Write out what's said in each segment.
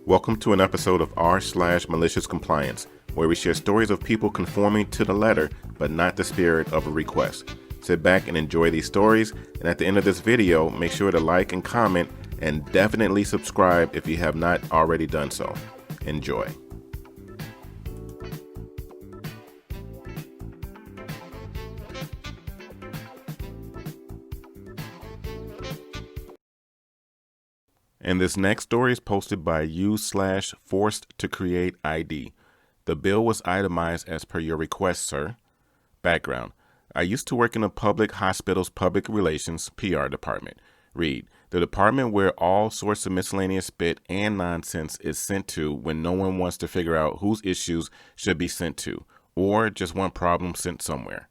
Welcome to an episode of r/malicious compliance, where we share stories of people conforming to the letter, but not the spirit of a request. Sit back and enjoy these stories, and at the end of this video, make sure to like and comment, and definitely subscribe if you have not already done so. Enjoy. And this next story is posted by /forced to create ID. The bill was itemized as per your request, sir. Background. I used to work in a public hospital's public relations PR department. Read. The department where all sorts of miscellaneous spit and nonsense is sent to when no one wants to figure out whose issues should be sent to, or just one problem sent somewhere.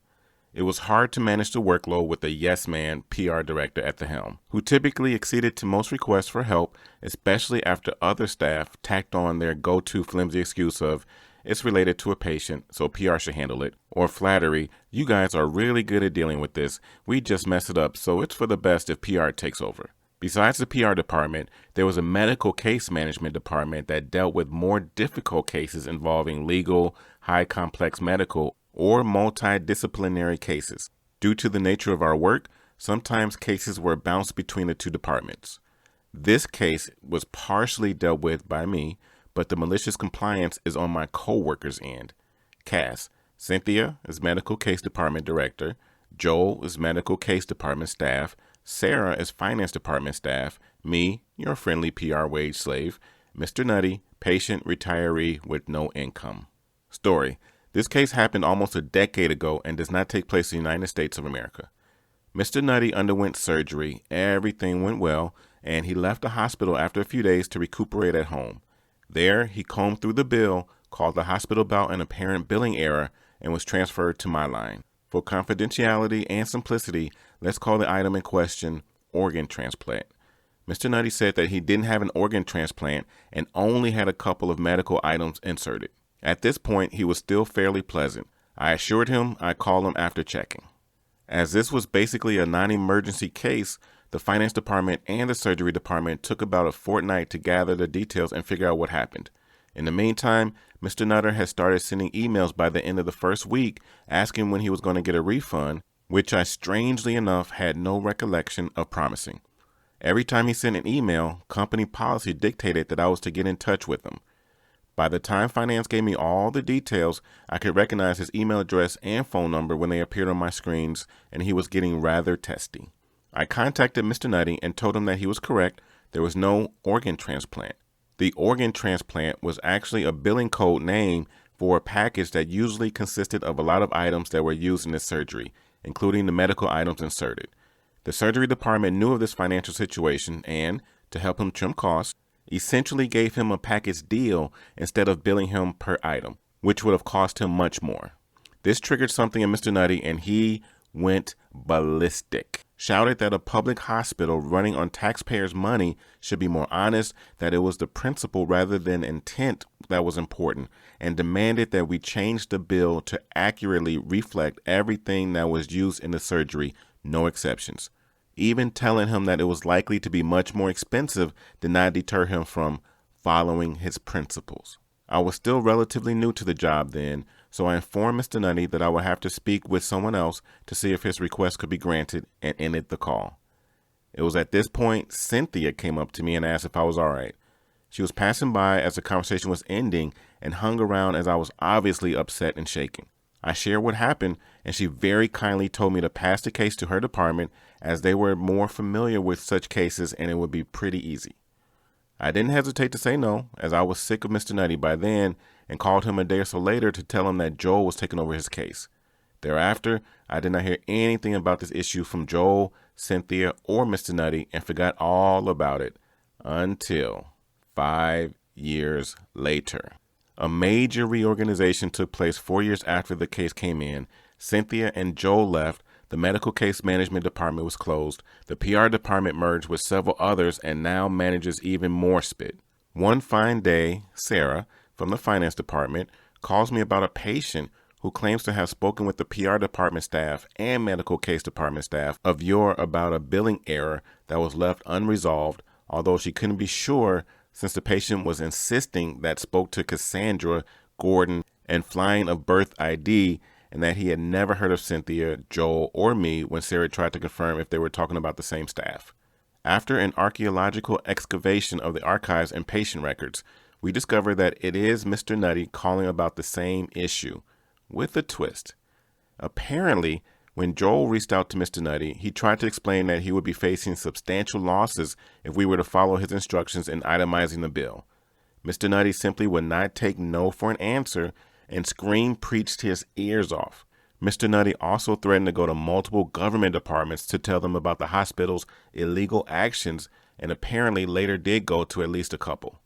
It was hard to manage the workload with a yes-man PR director at the helm, who typically acceded to most requests for help, especially after other staff tacked on their go-to flimsy excuse of, it's related to a patient, so PR should handle it, or flattery, you guys are really good at dealing with this, we just mess it up, so it's for the best if PR takes over. Besides the PR department, there was a medical case management department that dealt with more difficult cases involving legal, high complex medical, or multidisciplinary cases. Due to the nature of our work, sometimes cases were bounced between the two departments. This case was partially dealt with by me, but the malicious compliance is on my co-worker's end. Cass, Cynthia is medical case department director, Joel is medical case department staff, Sarah is finance department staff, me, your friendly PR wage slave, Mr. Nutty, patient retiree with no income. Story. This case happened almost a decade ago and does not take place in the United States of America. Mr. Nutty underwent surgery, everything went well, and he left the hospital after a few days to recuperate at home. There, he combed through the bill, called the hospital about an apparent billing error, and was transferred to my line. For confidentiality and simplicity, let's call the item in question organ transplant. Mr. Nutty said that he didn't have an organ transplant and only had a couple of medical items inserted. At this point, he was still fairly pleasant. I assured him I'd call him after checking. As this was basically a non-emergency case, the finance department and the surgery department took about a fortnight to gather the details and figure out what happened. In the meantime, Mr. Nutter had started sending emails by the end of the first week asking when he was going to get a refund, which I strangely enough had no recollection of promising. Every time he sent an email, company policy dictated that I was to get in touch with him. By the time finance gave me all the details, I could recognize his email address and phone number when they appeared on my screens, and he was getting rather testy. I contacted Mr. Nutty and told him that he was correct. There was no organ transplant. The organ transplant was actually a billing code name for a package that usually consisted of a lot of items that were used in this surgery, including the medical items inserted. The surgery department knew of this financial situation and, to help him trim costs, essentially gave him a package deal instead of billing him per item, which would have cost him much more. This triggered something in Mr. Nutty and he went ballistic. Shouted that a public hospital running on taxpayers' money should be more honest, that it was the principle rather than intent that was important, and demanded that we change the bill to accurately reflect everything that was used in the surgery, no exceptions. Even telling him that it was likely to be much more expensive did not deter him from following his principles. I was still relatively new to the job then, so I informed Mr. Nutty that I would have to speak with someone else to see if his request could be granted and ended the call. It was at this point Cynthia came up to me and asked if I was all right. She was passing by as the conversation was ending and hung around as I was obviously upset and shaking. I shared what happened, and she very kindly told me to pass the case to her department as they were more familiar with such cases and it would be pretty easy. I didn't hesitate to say no, as I was sick of Mr. Nutty by then and called him a day or so later to tell him that Joel was taking over his case. Thereafter, I did not hear anything about this issue from Joel, Cynthia, or Mr. Nutty and forgot all about it until 5 years later. A major reorganization took place 4 years after the case came in. Cynthia and Joel left. The medical case management department was closed. The PR department merged with several others and now manages even more spit. One fine day, Sarah, from the finance department, calls me about a patient who claims to have spoken with the PR department staff and medical case department staff about a billing error that was left unresolved, although she couldn't be sure since the patient was insisting that spoke to Cassandra, Gordon, and flying a birth ID, and that he had never heard of Cynthia, Joel, or me when Sarah tried to confirm if they were talking about the same staff. After an archaeological excavation of the archives and patient records, we discovered that it is Mr. Nutty calling about the same issue, with a twist. Apparently, when Joel reached out to Mr. Nutty, he tried to explain that he would be facing substantial losses if we were to follow his instructions in itemizing the bill. Mr. Nutty simply would not take no for an answer and preached his ears off. Mr. Nutty also threatened to go to multiple government departments to tell them about the hospital's illegal actions, and apparently later did go to at least a couple.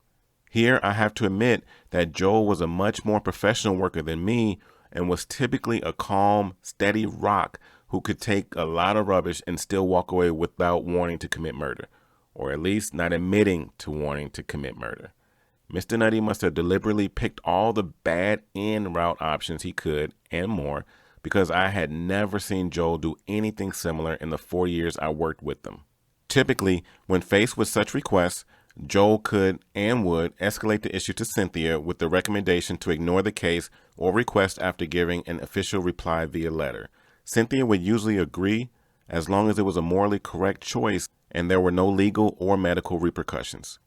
Here, I have to admit that Joel was a much more professional worker than me and was typically a calm, steady rock who could take a lot of rubbish and still walk away without wanting to commit murder, or at least not admitting to wanting to commit murder. Mr. Nutty must have deliberately picked all the bad en route options he could and more, because I had never seen Joel do anything similar in the 4 years I worked with them. Typically, when faced with such requests, Joel could and would escalate the issue to Cynthia with the recommendation to ignore the case or request after giving an official reply via letter. Cynthia would usually agree as long as it was a morally correct choice and there were no legal or medical repercussions.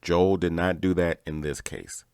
Joel did not do that in this case.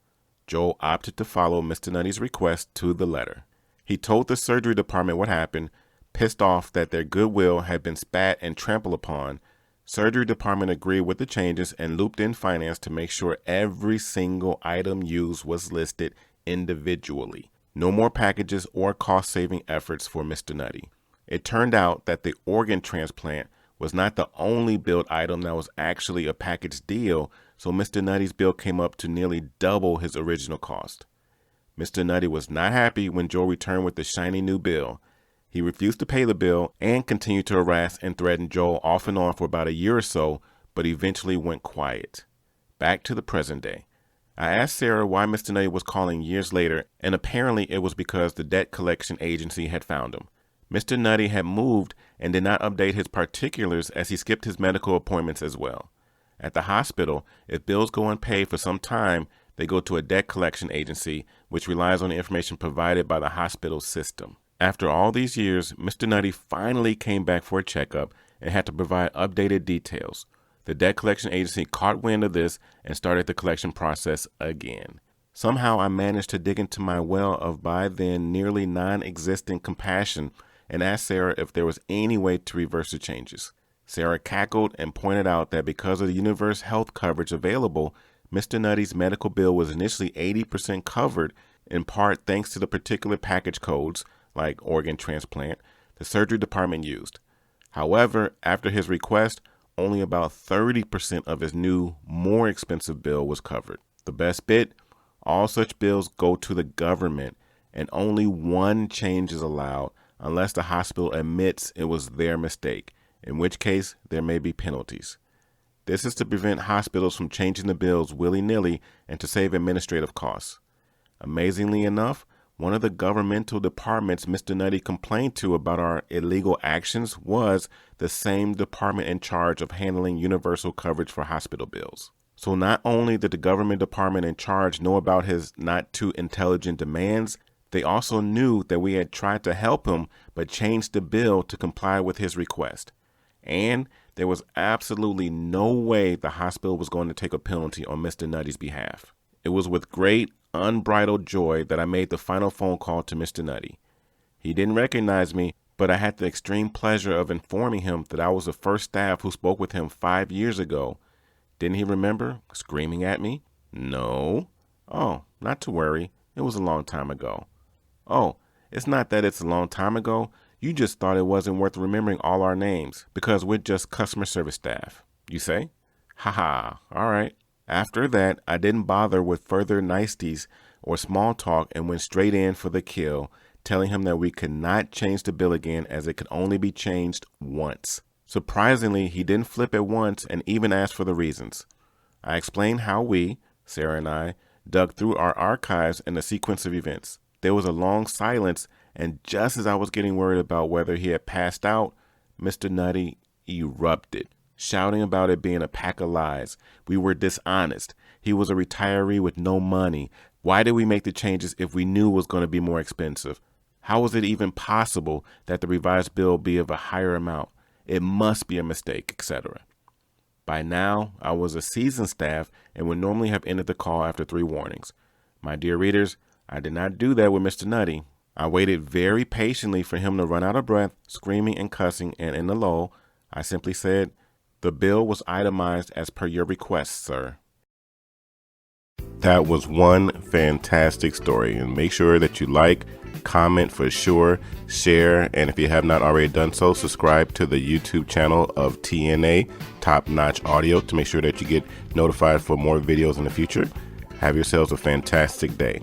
Joel opted to follow Mr. Nutty's request to the letter. He told the surgery department what happened, pissed off that their goodwill had been spat and trampled upon. Surgery department agreed with the changes and looped in finance to make sure every single item used was listed individually. No more packages or cost-saving efforts for Mr. Nutty. It turned out that the organ transplant was not the only billed item that was actually a package deal, so Mr. Nutty's bill came up to nearly double his original cost. Mr. Nutty was not happy when Joel returned with the shiny new bill. He refused to pay the bill and continued to harass and threaten Joel off and on for about a year or so, but eventually went quiet. Back to the present day. I asked Sarah why Mr. Nutty was calling years later, and apparently it was because the debt collection agency had found him. Mr. Nutty had moved and did not update his particulars as he skipped his medical appointments as well. At the hospital, if bills go unpaid for some time, they go to a debt collection agency, which relies on the information provided by the hospital system. After all these years, Mr. Nutty finally came back for a checkup and had to provide updated details. The debt collection agency caught wind of this and started the collection process again. Somehow I managed to dig into my well of by then nearly non-existent compassion and asked Sarah if there was any way to reverse the changes. Sarah cackled and pointed out that because of the universal health coverage available, Mr. Nutty's medical bill was initially 80% covered, in part thanks to the particular package codes, like organ transplant, the surgery department used. However, after his request, only about 30% of his new, more expensive bill was covered. The best bit, all such bills go to the government, and only one change is allowed unless the hospital admits it was their mistake, in which case there may be penalties. This is to prevent hospitals from changing the bills willy-nilly and to save administrative costs. Amazingly enough, one of the governmental departments Mr. Nutty complained to about our illegal actions was the same department in charge of handling universal coverage for hospital bills. So not only did the government department in charge know about his not too intelligent demands, they also knew that we had tried to help him but changed the bill to comply with his request. And there was absolutely no way the hospital was going to take a penalty on Mr. Nutty's behalf. It was with great, unbridled joy that I made the final phone call to Mr. Nutty. He didn't recognize me, but I had the extreme pleasure of informing him that I was the first staff who spoke with him 5 years ago. Didn't he remember, screaming at me? No. Oh, not to worry. It was a long time ago. Oh, it's not that it's a long time ago. You just thought it wasn't worth remembering all our names because we're just customer service staff, you say? Haha, all right. After that, I didn't bother with further niceties or small talk and went straight in for the kill, telling him that we could not change the bill again as it could only be changed once. Surprisingly, he didn't flip at once and even asked for the reasons. I explained how we, Sarah and I, dug through our archives and the sequence of events. There was a long silence, and just as I was getting worried about whether he had passed out, Mr. Nutty erupted, shouting about it being a pack of lies. We were dishonest, He was a retiree with no money. Why did we make the changes if we knew it was going to be more expensive? How was it even possible that the revised bill be of a higher amount? It must be a mistake, etc. By now, I was a seasoned staff and would normally have ended the call after 3 warnings. My dear readers, I did not do that with Mr. Nutty. I waited very patiently for him to run out of breath, screaming and cussing, and in the lull, I simply said, "The bill was itemized as per your request, sir." That was one fantastic story, and make sure that you like, comment for sure, share, and if you have not already done so, subscribe to the YouTube channel of TNA, Top Notch Audio, to make sure that you get notified for more videos in the future. Have yourselves a fantastic day.